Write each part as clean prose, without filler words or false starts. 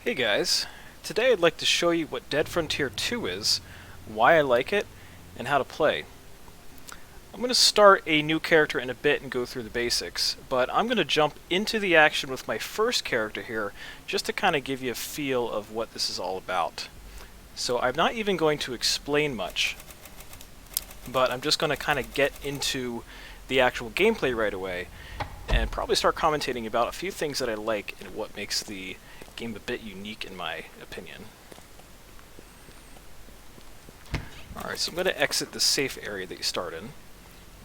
Hey guys, today I'd like to show you what Dead Frontier 2 is, why I like it, and how to play. I'm going to start a new character in a bit and go through the basics, but I'm going to jump into the action with my first character here just to kind of give you a feel of what this is all about. So I'm not even going to explain much, but I'm just going to kind of get into the actual gameplay right away and probably start commentating about a few things that I like and what makes the game a bit unique in my opinion. Alright, so I'm going to exit the safe area that you start in.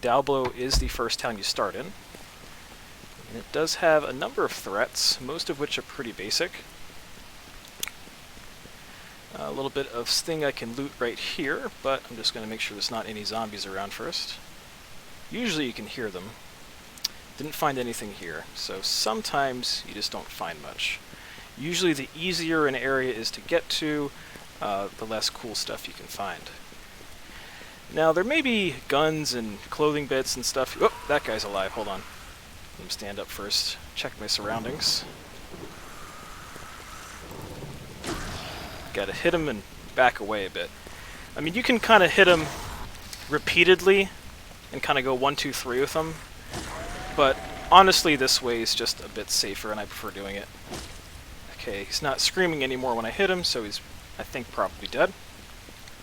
Dalblo is the first town you start in. And it does have a number of threats, most of which are pretty basic. A little bit of thing I can loot right here, but I'm just going to make sure there's not any zombies around first. Usually you can hear them. Didn't find anything here, so sometimes you just don't find much. Usually the easier an area is to get to, the less cool stuff you can find. Now there may be guns and clothing bits and stuff. Oh, that guy's alive, hold on. Let me stand up first, check my surroundings. Gotta hit him and back away a bit. I mean, you can kind of hit him repeatedly and kind of go 1, 2, 3 with them, but honestly this way is just a bit safer and I prefer doing it. Okay, he's not screaming anymore when I hit him, so he's, I think, probably dead.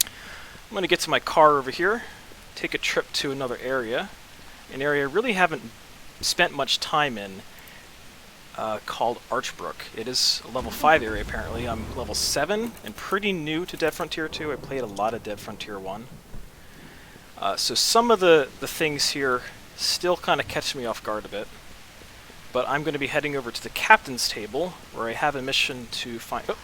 I'm going to get to my car over here, take a trip to another area, an area I really haven't spent much time in, called Archbrook. It is a level 5 area apparently. I'm level 7 and pretty new to Dead Frontier 2. I played a lot of Dead Frontier 1. So some of the things here still kind of catch me off guard a bit. But I'm going to be heading over to the captain's table, where I have a mission to find... Oh,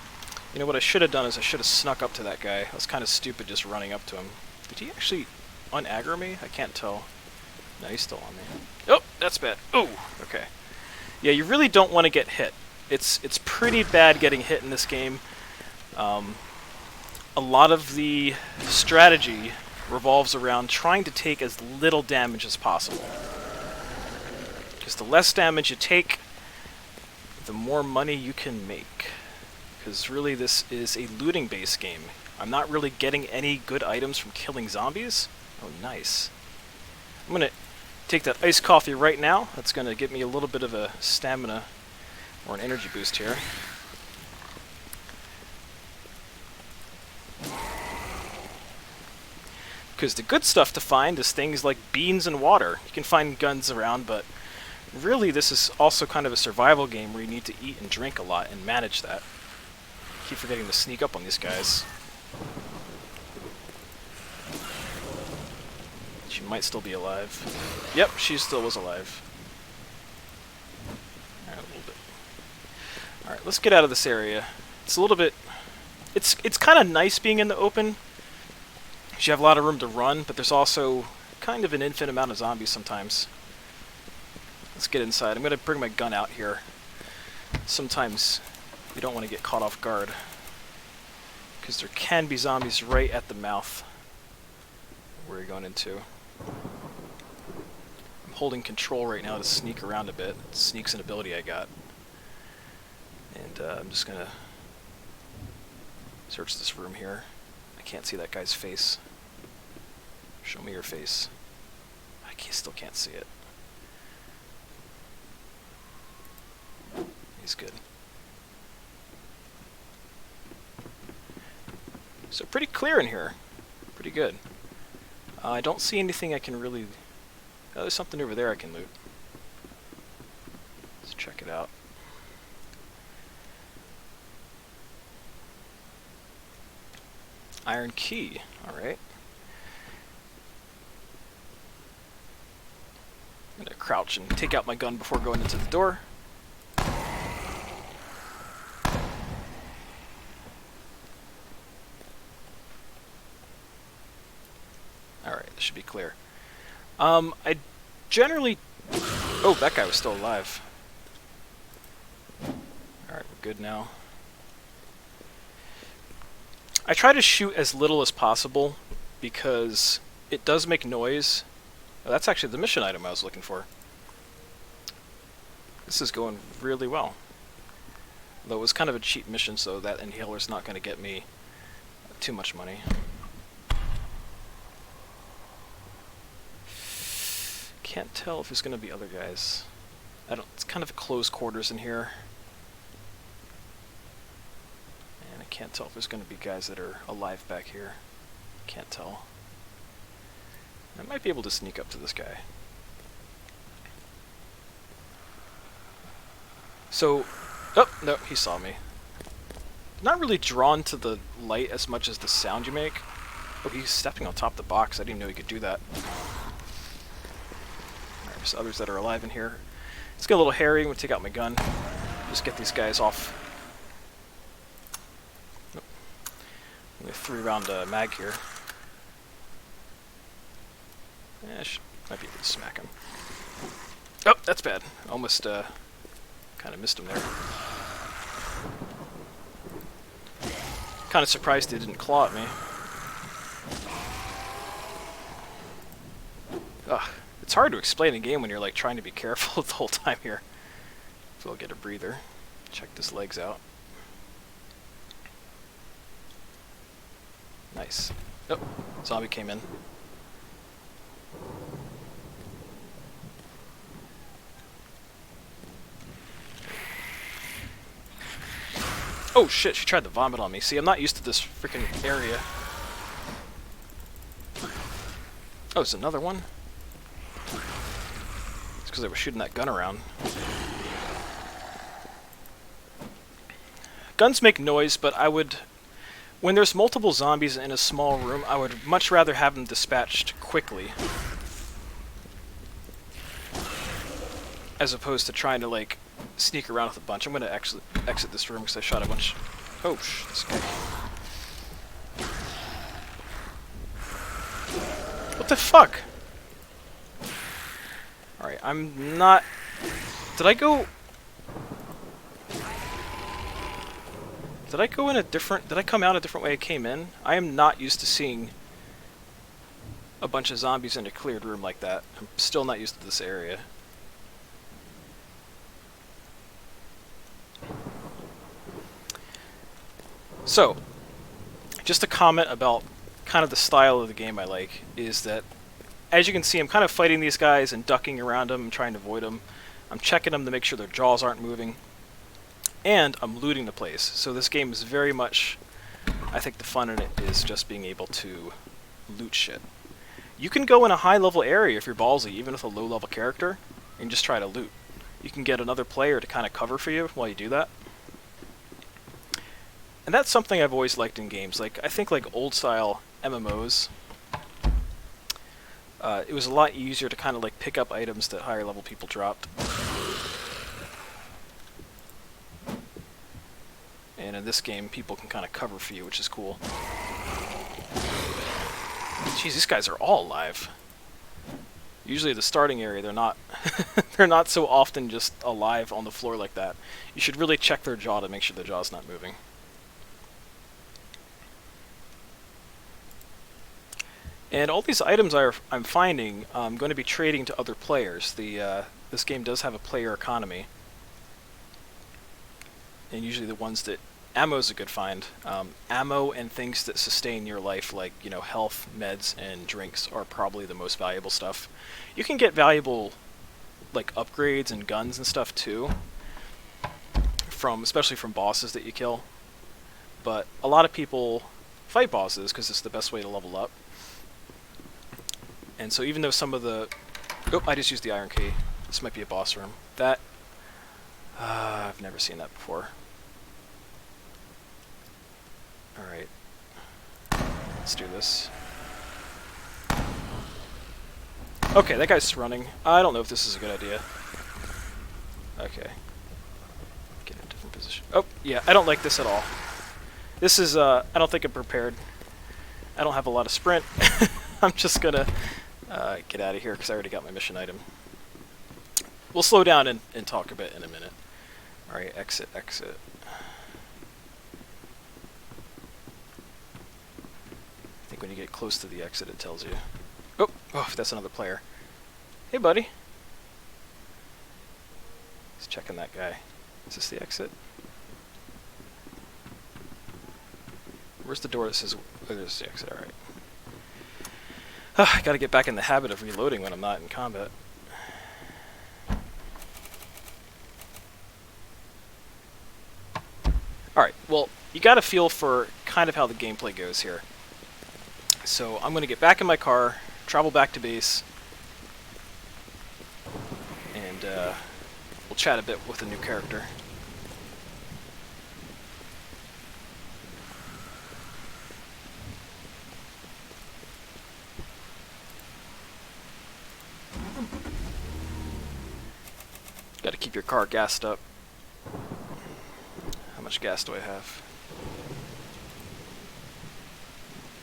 you know what I should have done is I should have snuck up to that guy. I was kind of stupid just running up to him. Did he actually un-aggro me? I can't tell. No, he's still on me. Oh, that's bad. Oh, okay. Yeah, you really don't want to get hit. It's pretty bad getting hit in this game. A lot of the strategy revolves around trying to take as little damage as possible. Because the less damage you take, the more money you can make. Because really this is a looting-based game. I'm not really getting any good items from killing zombies. Oh, nice. I'm going to take that iced coffee right now. That's going to give me a little bit of a stamina or an energy boost here. Because the good stuff to find is things like beans and water. You can find guns around, but really, this is also kind of a survival game where you need to eat and drink a lot and manage that. Keep forgetting to sneak up on these guys. She might still be alive. Yep, she still was alive. Alright, a little bit. Alright, let's get out of this area. It's a little bit... It's kind of nice being in the open. You have a lot of room to run, but there's also kind of an infinite amount of zombies sometimes. Let's get inside. I'm going to bring my gun out here. Sometimes you don't want to get caught off guard, because there can be zombies right at the mouth where you're going into. I'm holding control right now to sneak around a bit. Sneak's an ability I got. And I'm just going to search this room here. I can't see that guy's face. Show me your face. I still can't see it. He's good. So pretty clear in here. Pretty good. I don't see anything I can really... Oh, there's something over there I can loot. Let's check it out. Iron key. Alright. I'm gonna crouch and take out my gun before going into the door. Alright, this should be clear. I generally... Oh, that guy was still alive. Alright, we're good now. I try to shoot as little as possible because it does make noise. Oh, that's actually the mission item I was looking for. This is going really well. Though it was kind of a cheap mission, so that inhaler's not going to get me too much money. Can't tell if there's going to be other guys. It's kind of close quarters in here. And I can't tell if there's going to be guys that are alive back here. Can't tell. I might be able to sneak up to this guy. So, oh, no, he saw me. Not really drawn to the light as much as the sound you make. Oh, he's stepping on top of the box. I didn't know he could do that. Alright, there's others that are alive in here. Let's get a little hairy. I'm going to take out my gun. Just get these guys off. Nope. I'm going to 3-round mag here. Yeah, might be able to smack him. Oh, that's bad. Almost, kind of missed him there. Kind of surprised they didn't claw at me. Ugh, it's hard to explain a game when you're like trying to be careful the whole time here. So I'll get a breather. Check his legs out. Nice. Oh, zombie came in. Oh shit, she tried to vomit on me. See, I'm not used to this freaking area. Oh, it's another one? It's because I was shooting that gun around. Guns make noise, but I would... When there's multiple zombies in a small room, I would much rather have them dispatched quickly. As opposed to trying to, like, sneak around with a bunch. I'm going to actually exit this room because I shot a bunch. Oh, this guy. What the fuck? Alright, I'm not... Did I go... Did I go in a different... Did I come out a different way I came in? I am not used to seeing a bunch of zombies in a cleared room like that. I'm still not used to this area. So, just a comment about kind of the style of the game I like is that, as you can see, I'm kind of fighting these guys and ducking around them and trying to avoid them. I'm checking them to make sure their jaws aren't moving. And I'm looting the place. So this game is very much, I think the fun in it is just being able to loot shit. You can go in a high-level area if you're ballsy, even with a low-level character, and just try to loot. You can get another player to kind of cover for you while you do that. And that's something I've always liked in games. Like, I think like old-style MMOs, it was a lot easier to kind of like pick up items that higher-level people dropped. And in this game, people can kind of cover for you, which is cool. Jeez, these guys are all alive. Usually at the starting area, they're not they're not so often just alive on the floor like that. You should really check their jaw to make sure their jaw's not moving. And all these items I'm finding, I'm going to be trading to other players. This game does have a player economy. And usually the ones that... Ammo's a good find. Ammo and things that sustain your life, like, you know, health, meds, and drinks are probably the most valuable stuff. You can get valuable, like, upgrades and guns and stuff, too. Especially from bosses that you kill. But a lot of people fight bosses because it's the best way to level up. And so even though some of the... Oh, I just used the iron key. This might be a boss room. That... I've never seen that before. Alright. Let's do this. Okay, that guy's running. I don't know if this is a good idea. Okay. Get in a different position. Oh, yeah, I don't like this at all. This is, I don't think I'm prepared. I don't have a lot of sprint. I'm just gonna get out of here because I already got my mission item. We'll slow down and talk a bit in a minute. Alright, exit, exit. I think when you get close to the exit it tells you. Oh, that's another player. Hey buddy. He's checking that guy. Is this the exit? Where's the door that says... Oh, there's the exit, alright. I gotta get back in the habit of reloading when I'm not in combat. Alright, well, you got a feel for kind of how the gameplay goes here. So I'm going to get back in my car, travel back to base, and we'll chat a bit with a new character. Got to keep your car gassed up. How much gas do I have?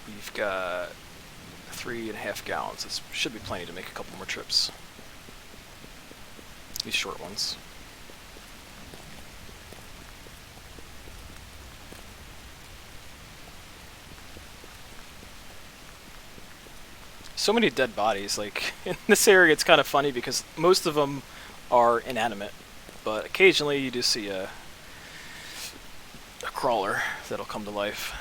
We've got 3.5 gallons. This should be plenty to make a couple more trips. These short ones. So many dead bodies. Like, in this area it's kind of funny because most of them are inanimate, but occasionally you do see a crawler that'll come to life.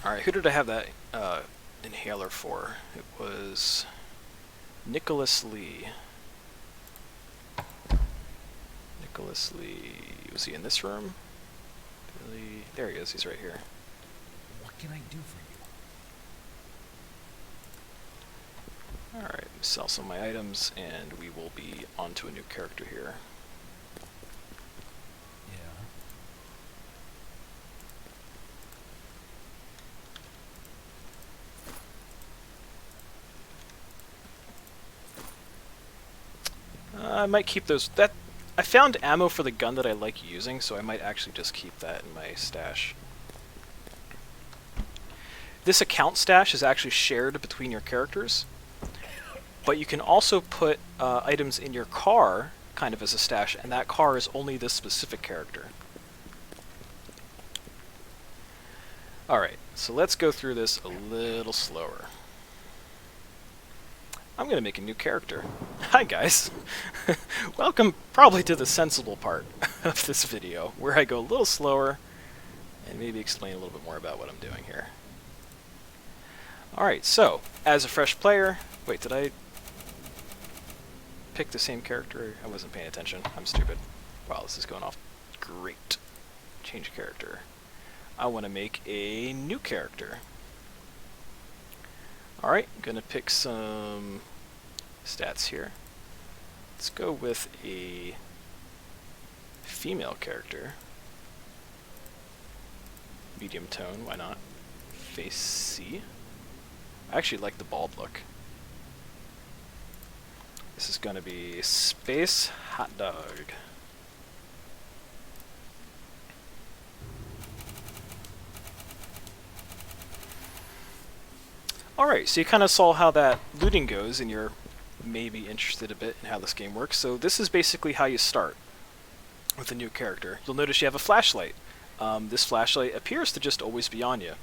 Alright, who did I have that inhaler for? It was Nicholas Lee. Nicholas Lee. Was he in this room? Really? There he is. He's right here. What can I do for you? Alright, sell some of my items, and we will be on to a new character here. I might keep those. I found ammo for the gun that I like using, so I might actually just keep that in my stash. This account stash is actually shared between your characters, but you can also put items in your car, kind of as a stash, and that car is only this specific character. Alright, so let's go through this a little slower. I'm going to make a new character. Hi guys! Welcome probably to the sensible part of this video, where I go a little slower and maybe explain a little bit more about what I'm doing here. Alright, so, as a fresh player... Wait, did I pick the same character? I wasn't paying attention. I'm stupid. Wow, this is going off great. Change character. I want to make a new character. Alright, I'm going to pick some stats here. Let's go with a female character. Medium tone, why not? Face C. I actually like the bald look. This is going to be Space Hot Dog. Alright, so you kind of saw how that looting goes, and you're maybe interested a bit in how this game works. So this is basically how you start with a new character. You'll notice you have a flashlight. This flashlight appears to just always be on you.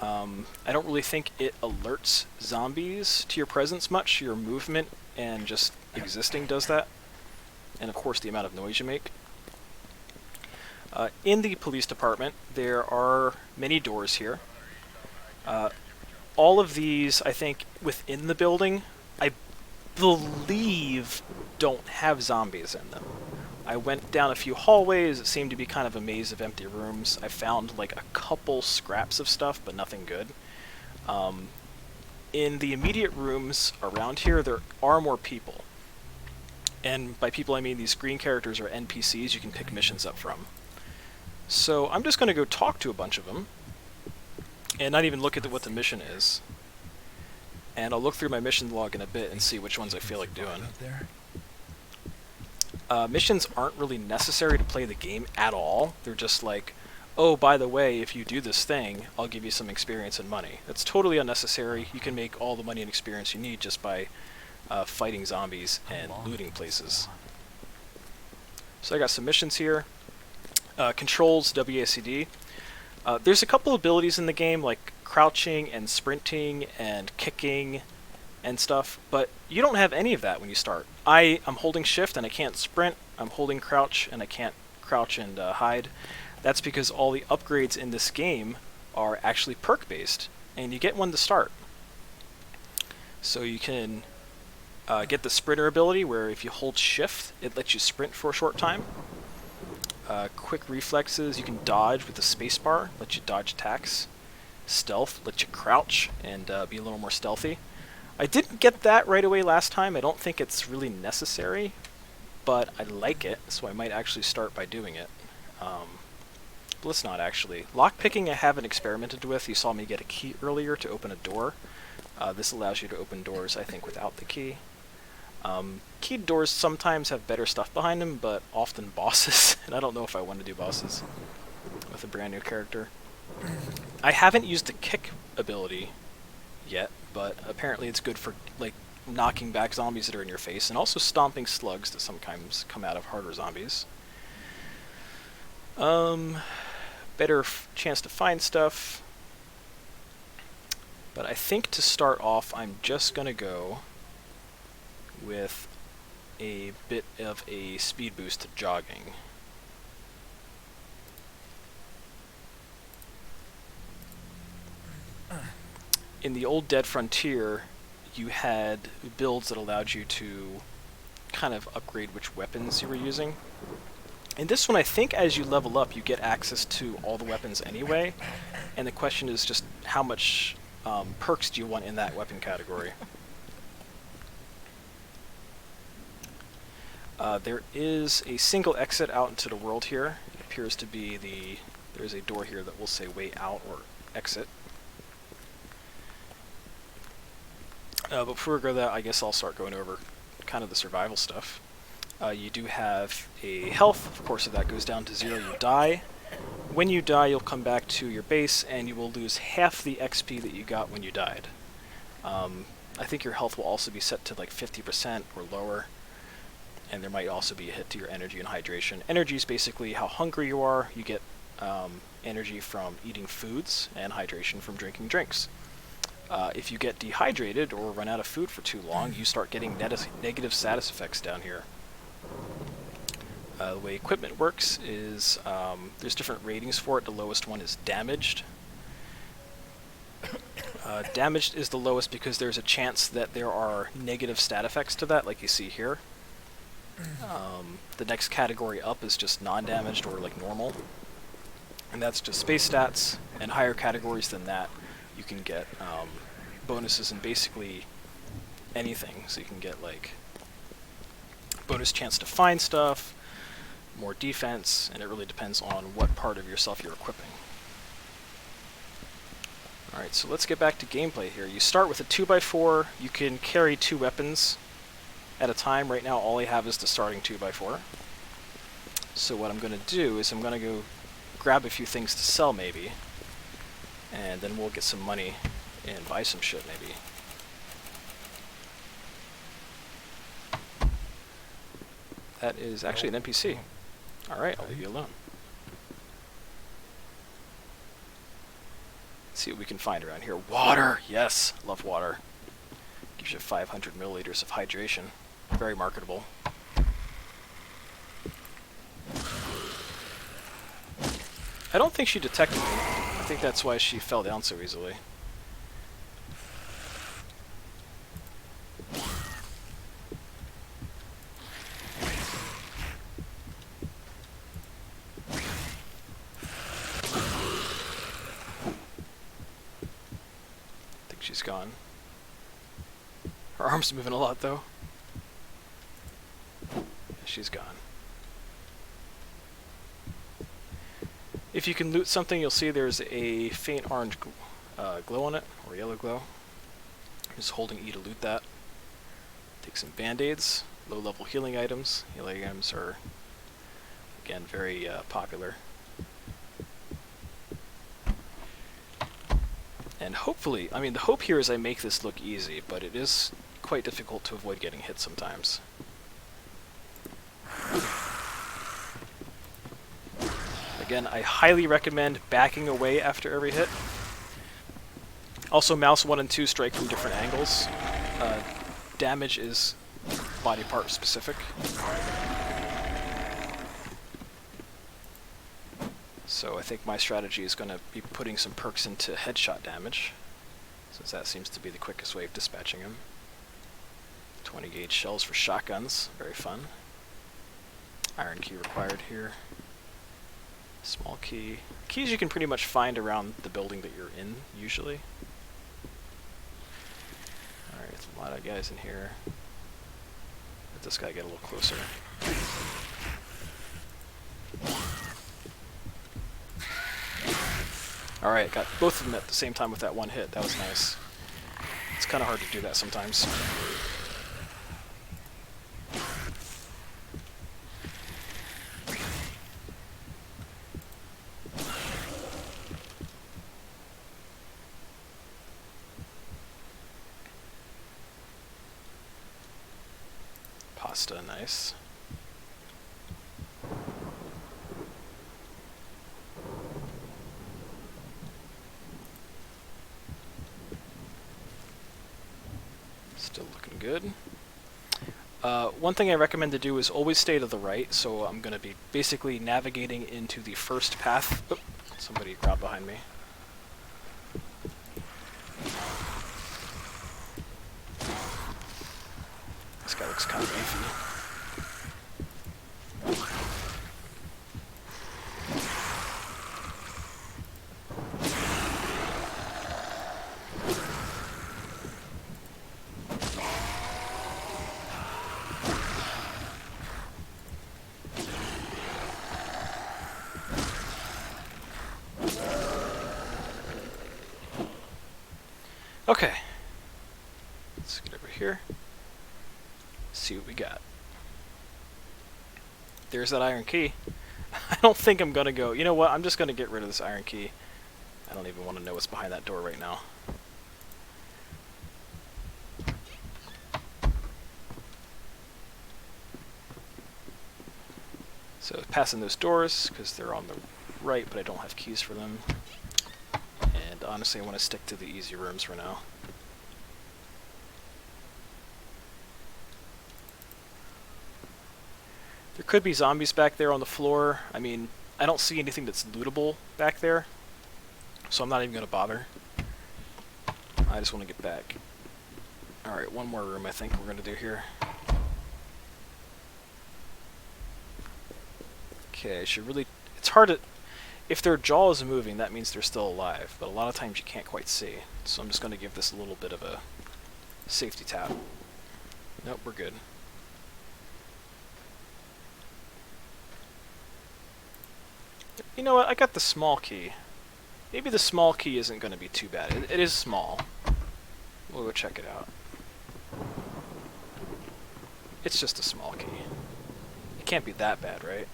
I don't really think it alerts zombies to your presence much. Your movement and just existing does that. And of course the amount of noise you make. In the police department, there are many doors here. All of these, I think, within the building, I believe don't have zombies in them. I went down a few hallways. It seemed to be kind of a maze of empty rooms. I found like a couple scraps of stuff, but nothing good. In the immediate rooms around here, there are more people. And by people, I mean these green characters are NPCs you can pick missions up from. So I'm just going to go talk to a bunch of them, and not even look at what the mission is. And I'll look through my mission log in a bit and see which ones I feel like doing. Missions aren't really necessary to play the game at all. They're just like, oh, by the way, if you do this thing, I'll give you some experience and money. That's totally unnecessary. You can make all the money and experience you need just by fighting zombies and looting places. So I got some missions here. Controls, WASD. There's a couple abilities in the game, like crouching and sprinting and kicking and stuff, but you don't have any of that when you start. I'm holding shift and I can't sprint. I'm holding crouch and I can't crouch and hide. That's because all the upgrades in this game are actually perk based, and you get one to start. So you can get the sprinter ability, where if you hold shift, it lets you sprint for a short time. Quick reflexes, you can dodge with the spacebar, let you dodge attacks. Stealth, let you crouch and be a little more stealthy. I didn't get that right away last time. I don't think it's really necessary, but I like it, so I might actually start by doing it. But let's not actually. Lockpicking I haven't experimented with. You saw me get a key earlier to open a door. This allows you to open doors, I think, without the key. Keyed doors sometimes have better stuff behind them, but often bosses, and I don't know if I want to do bosses with a brand new character. I haven't used the kick ability yet, but apparently it's good for like knocking back zombies that are in your face, and also stomping slugs that sometimes come out of harder zombies. Better chance to find stuff. But I think to start off, I'm just gonna go with a bit of a speed boost to jogging. In the old Dead Frontier, you had builds that allowed you to kind of upgrade which weapons you were using. In this one, I think as you level up, you get access to all the weapons anyway, and the question is just how much perks do you want in that weapon category. There is a single exit out into the world here. It appears to be there's a door here that will say way out or exit. But before we go that, I guess I'll start going over kind of the survival stuff. You do have a health. Of course, if that goes down to 0, you die. When you die, you'll come back to your base, and you will lose half the XP that you got when you died. I think your health will also be set to like 50% or lower, and there might also be a hit to your energy and hydration. Energy is basically how hungry you are. You get energy from eating foods, and hydration from drinking drinks. If you get dehydrated or run out of food for too long, you start getting negative status effects down here. The way equipment works is there's different ratings for it. The lowest one is damaged. Damaged is the lowest because there's a chance that there are negative stat effects to that, like you see here. The next category up is just non-damaged or like normal, and that's just space stats. And higher categories than that, you can get bonuses in basically anything. So you can get like bonus chance to find stuff, more defense, and it really depends on what part of yourself you're equipping. Alright, so let's get back to gameplay here. You start with a 2x4. You can carry 2 weapons at a time. Right now all I have is the starting 2x4. So what I'm going to do is I'm going to go grab a few things to sell maybe, and then we'll get some money and buy some shit maybe. That is actually an NPC. Alright, I'll leave you alone. Let's see what we can find around here. Water! Yes! Love water. Gives you 500 milliliters of hydration. Very marketable. I don't think she detected me. I think that's why she fell down so easily. She's gone. Her arm's moving a lot, though. Yeah, she's gone. If you can loot something, you'll see there's a faint orange glow on it, or yellow glow. Just holding E to loot that. Take some band-aids, low-level healing items. Healing items are, again, very popular. And hopefully, I mean, the hope here is I make this look easy, but it is quite difficult to avoid getting hit sometimes. I Again, I highly recommend backing away after every hit. Also, mouse 1 and 2 strike from different angles. Damage is body part specific. So I think my strategy is going to be putting some perks into headshot damage, since that seems to be the quickest way of dispatching him. 20 gauge shells for shotguns, very fun. Iron key required here. Small key. Keys you can pretty much find around the building that you're in, usually. Alright, there's a lot of guys in here. Let this guy get a little closer. Alright, got both of them at the same time with that one hit. That was nice. It's kind of hard to do that sometimes. Pasta, nice. Still looking good. One thing I recommend to do is always stay to the right, so I'm going to be basically navigating into the first path. Oop, somebody grabbed behind me. This guy looks kind of beefy. Okay, let's get over here, see what we got. There's that iron key. I don't think I'm gonna go, you know what, I'm just gonna get rid of this iron key. I don't even want to know what's behind that door right now. So passing those doors, because they're on the right, but I don't have keys for them. And honestly, I want to stick to the easy rooms for now. There could be zombies back there on the floor. I mean, I don't see anything that's lootable back there, so I'm not even going to bother. I just want to get back. Alright, one more room I think we're going to do here. Okay, I should really... It's hard to... If their jaw is moving, that means they're still alive, but a lot of times you can't quite see. So I'm just going to give this a little bit of a safety tap. Nope, we're good. You know what, I got the small key. Maybe the small key isn't going to be too bad. It is small. We'll go check it out. It's just a small key. It can't be that bad, right?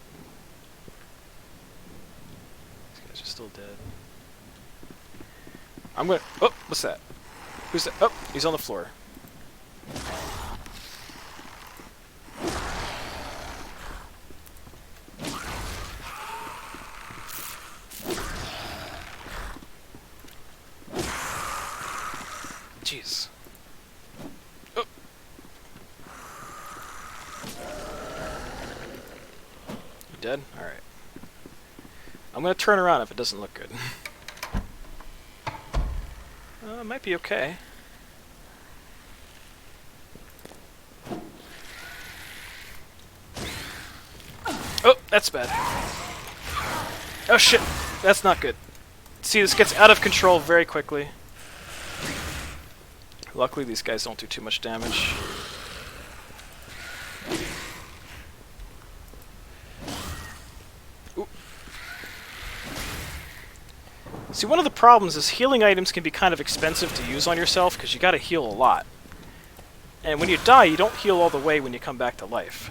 These guys are still dead. I'm gonna... Oh, what's that? Who's that? Oh, he's on the floor. Jeez. Oh. You dead? Alright. I'm gonna turn around if it doesn't look good. It might be okay. Oh, that's bad. Oh shit, that's not good. See, this gets out of control very quickly. Luckily, these guys don't do too much damage. Ooh. See, one of the problems is healing items can be kind of expensive to use on yourself because you gotta heal a lot. And when you die, you don't heal all the way when you come back to life.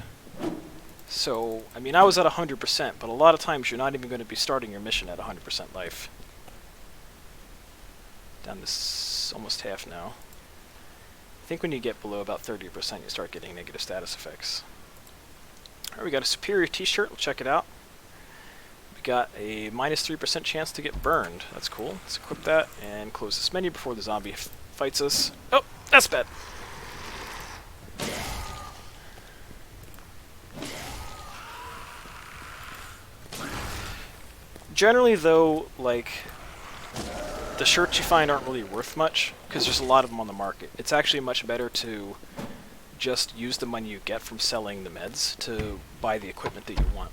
So, I mean, I was at 100%, but a lot of times you're not even going to be starting your mission at 100% life. Down to almost half now. I think when you get below about 30%, you start getting negative status effects. Alright, we got a superior t-shirt. We'll check it out. We got a minus 3% chance to get burned. That's cool. Let's equip that and close this menu before the zombie fights us. Oh, that's bad. Generally, though, like, the shirts you find aren't really worth much because there's a lot of them on the market. It's actually much better to just use the money you get from selling the meds to buy the equipment that you want,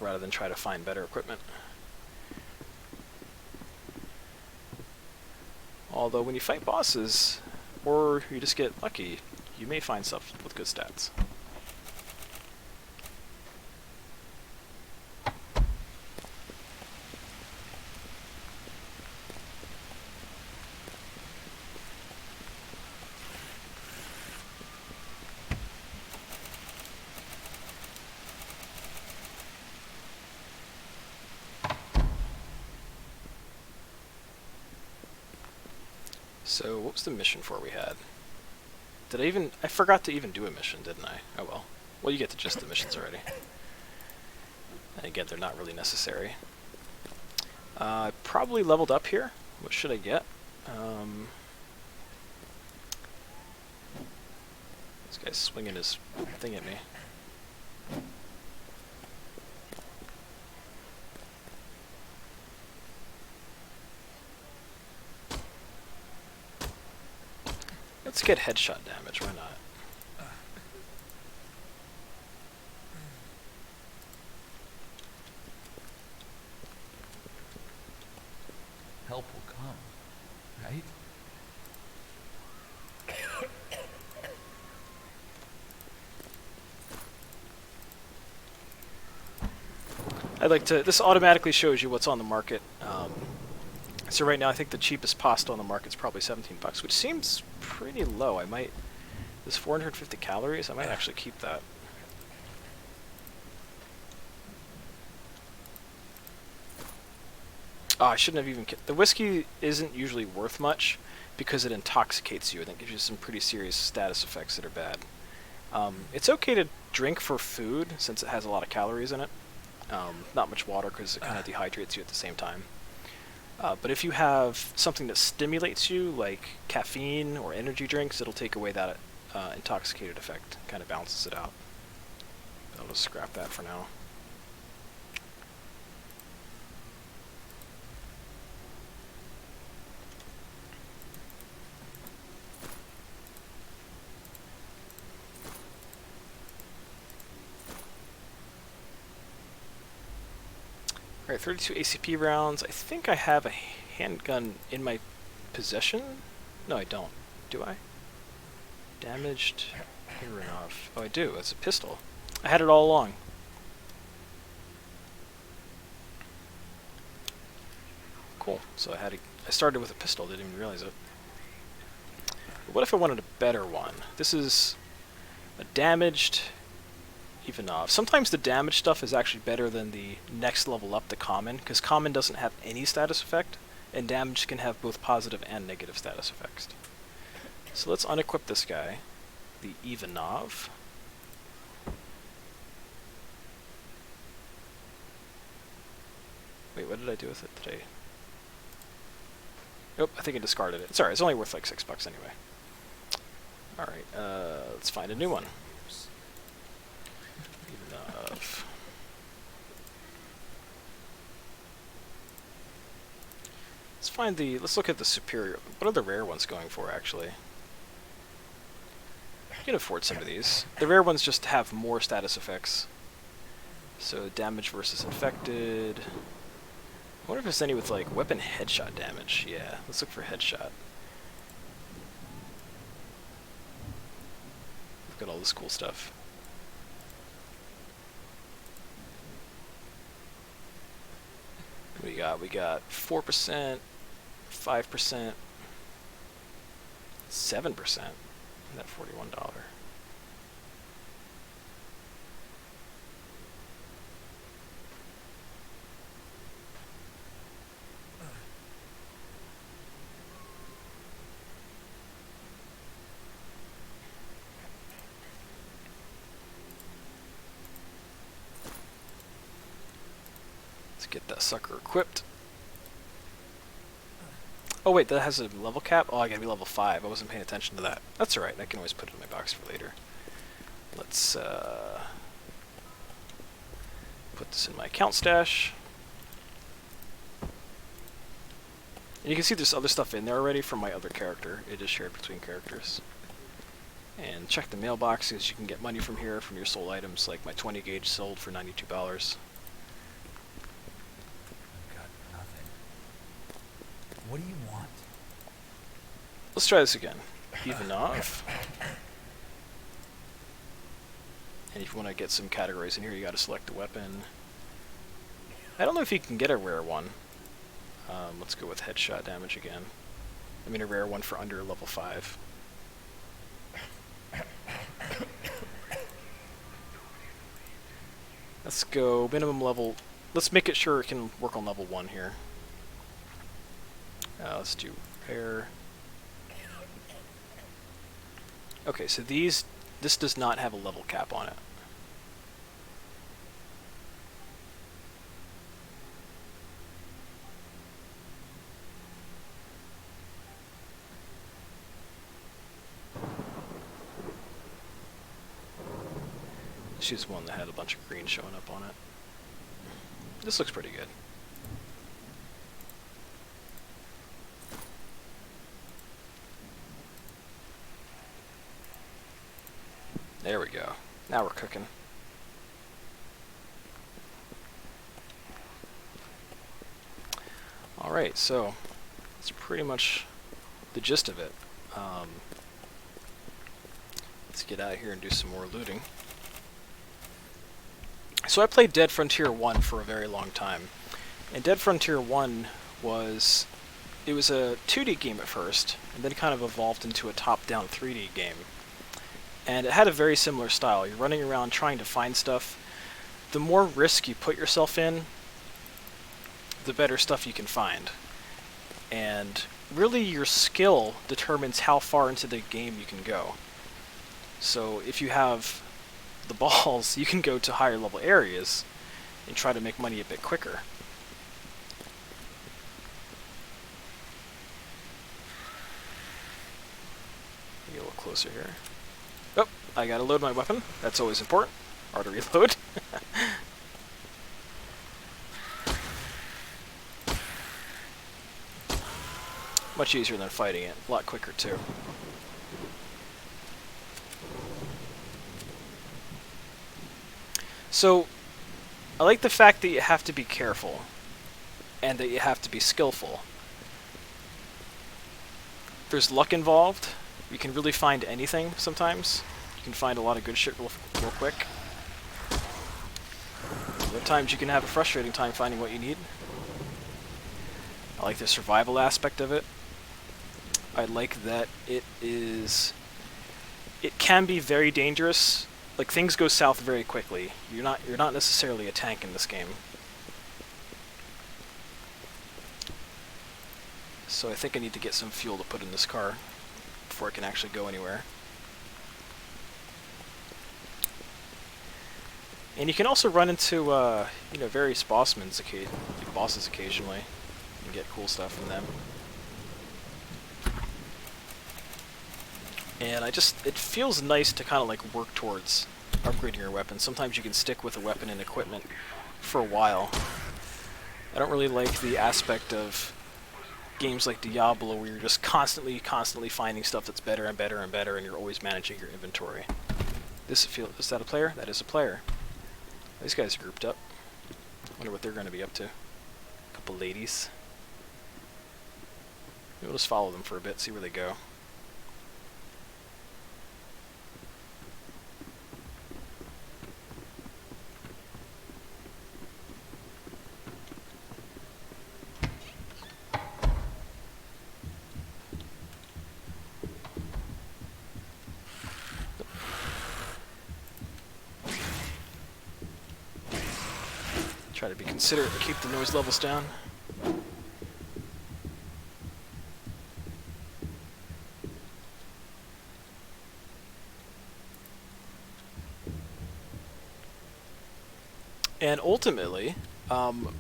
rather than try to find better equipment. Although when you fight bosses, or you just get lucky, you may find stuff with good stats. So, what was the mission for we had? I forgot to even do a mission, didn't I? Oh well. Well, you get to just the missions already. And again, they're not really necessary. I probably leveled up here. What should I get? This guy's swinging his thing at me. Let's get headshot damage, why not? Help will come, right? This automatically shows you what's on the market. So right now I think the cheapest pasta on the market is probably 17 bucks, which seems pretty low. This 450 calories, I might actually keep that. Oh, I shouldn't have even... The whiskey isn't usually worth much because it intoxicates you and it gives you some pretty serious status effects that are bad. It's okay to drink for food since it has a lot of calories in it. Not much water because it kind of dehydrates you at the same time. But if you have something that stimulates you, like caffeine or energy drinks, it'll take away that intoxicated effect. Kind of balances it out. I'll just scrap that for now. Alright, 32 ACP rounds. I think I have a handgun in my possession? No, I don't. Do I? Damaged Iranov. Oh, I do. It's a pistol. I had it all along. Cool. So I started with a pistol. Didn't even realize it. But what if I wanted a better one? This is a damaged Ivanov. Sometimes the damage stuff is actually better than the next level up, the common, because common doesn't have any status effect, and damage can have both positive and negative status effects. So let's unequip this guy, the Ivanov. Wait, what did I do with it today? Nope, I think I discarded it. Sorry, it's only worth like $6 anyway. Alright, let's find a new one. Let's look at the superior. What are the rare ones going for, actually? You can afford some of these. The rare ones just have more status effects. So damage versus infected. I wonder if there's any with like weapon headshot damage. Yeah, let's look for headshot. We've got all this cool stuff. What do we got? We got 4%, 5%, 7%. That $41. get that sucker equipped. Oh wait, that has a level cap? Oh, I gotta be level 5. I wasn't paying attention to that. That's alright, I can always put it in my box for later. Let's put this in my account stash. And you can see there's other stuff in there already from my other character. It is shared between characters. And check the mailboxes. You can get money from here from your sold items, like my 20 gauge sold for $92. I've got nothing. What do you want? Let's try this again. Even off. And if you want to get some categories in here, you got to select a weapon. I don't know if you can get a rare one. Let's go with headshot damage again. I mean a rare one for under level 5. Let's go minimum level. Let's make it sure it can work on level 1 here. Let's do repair. Okay, so this does not have a level cap on it. She's one that had a bunch of green showing up on it. This looks pretty good. There we go. Now we're cooking. Alright, so that's pretty much the gist of it. Let's get out of here and do some more looting. So I played Dead Frontier 1 for a very long time. And Dead Frontier 1 was a 2D game at first, and then kind of evolved into a top-down 3D game. And it had a very similar style. You're running around trying to find stuff. The more risk you put yourself in, the better stuff you can find. And really your skill determines how far into the game you can go. So if you have the balls, you can go to higher level areas and try to make money a bit quicker. Get a little closer here. Oh, I gotta load my weapon. That's always important. Or to reload. Much easier than fighting it. A lot quicker too. So, I like the fact that you have to be careful, and that you have to be skillful. There's luck involved. You can really find anything sometimes. You can find a lot of good shit real quick. Other times you can have a frustrating time finding what you need. I like the survival aspect of it. I like that it can be very dangerous. Like, things go south very quickly. You're not necessarily a tank in this game. So I think I need to get some fuel to put in this car before it can actually go anywhere. And you can also run into various bosses occasionally and get cool stuff from them. And it feels nice to kind of like work towards upgrading your weapon. Sometimes you can stick with a weapon and equipment for a while. I don't really like the aspect of games like Diablo where you're just constantly finding stuff that's better and better and better, and you're always managing your inventory. Is that a player? That is a player. These guys are grouped up. Wonder what they're going to be up to. A couple ladies. Maybe we'll just follow them for a bit, see where they go. Try to be considerate to keep the noise levels down. And ultimately,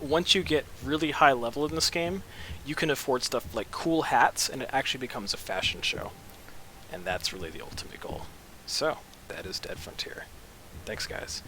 once you get really high level in this game, you can afford stuff like cool hats, and it actually becomes a fashion show. And that's really the ultimate goal. So, that is Dead Frontier. Thanks, guys.